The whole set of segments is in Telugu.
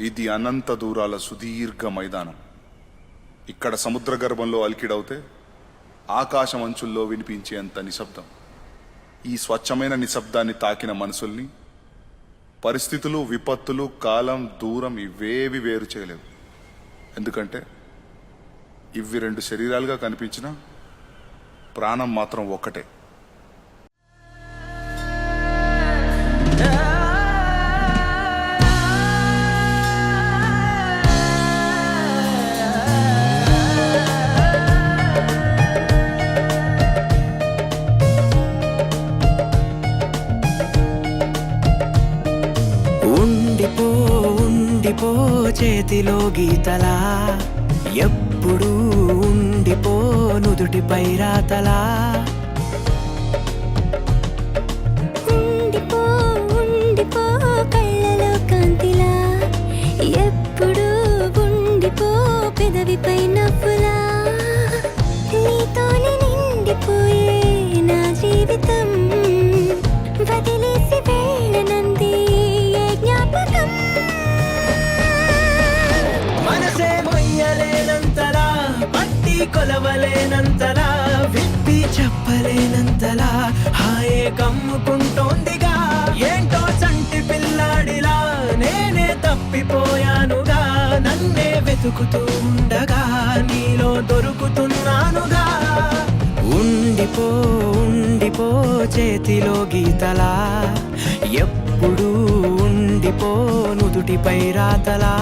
ఇది అనంత దూరాల సుదీర్ఘ మైదానం. ఇక్కడ సముద్ర గర్భంలో అలికిడవుతే ఆకాశం అంచుల్లో వినిపించేంత నిశ్శబ్దం. ఈ స్వచ్ఛమైన నిశ్శబ్దాన్ని తాకిన మనసుల్ని పరిస్థితులు, విపత్తులు, కాలం, దూరం ఇవేవి వేరు చేయలేవు. ఎందుకంటే ఇవి రెండు శరీరాలుగా కనిపించిన ప్రాణం మాత్రం ఒక్కటే. ఉండిపో చేతిలో గీతలా, ఎప్పుడు ఉండిపో నుదుటిపై రాతలా. ఉండిపో కళ్ళలో కాంతిలా, ఎప్పుడు ఉండిపో పెదవిపై నవ్వులా. నీతోనే నిండిపోయే నా జీవితం, వదిలేసి వెళ్ళనంది ఏ జ్ఞాపకం. మనసే మొయ్యలేనంతలా, పట్టి కొలవలేనంతలా, విప్పి చెప్పలేనంతలా హాయే కమ్ముకుంటోందిగా. ఏంటో చంటి పిల్లాడిలా నేనే తప్పిపోయానుగా. నన్నే వెతుకుతూ ఉండగా నీలో దొరుకుతున్నానుగా. ఉండిపో చేతిలో గీతలా, ఎప్పుడు ఉండిపో నుదుటిపై రాతలా.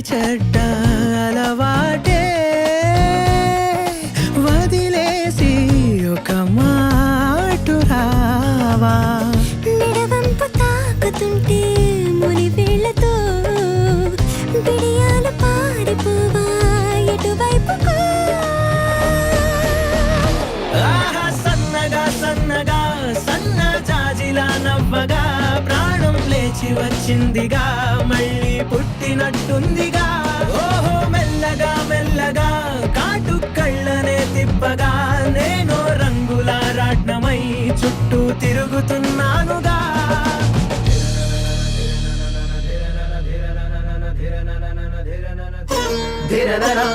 చెడ్డ అలవాటే వదిలేసి ఒక మాటు రావా. నిడవంపు తాకుతుంటే ముని వేళ్లతో బిడియాలు పారిపోవా ఎటువైపుకో. సన్నగా సన్న జాజిలా నవ్వగా ప్రాణం లేచి వచ్చిందిగా, మళ్ళీ పుట్టినట్టుందిగా. ఓహో మెల్లగా కాటు కళ్ళనే తిప్పగా, నేను రంగుల రాట్నమై చుట్టూ తిరుగుతున్నానుగా. ధిరనరా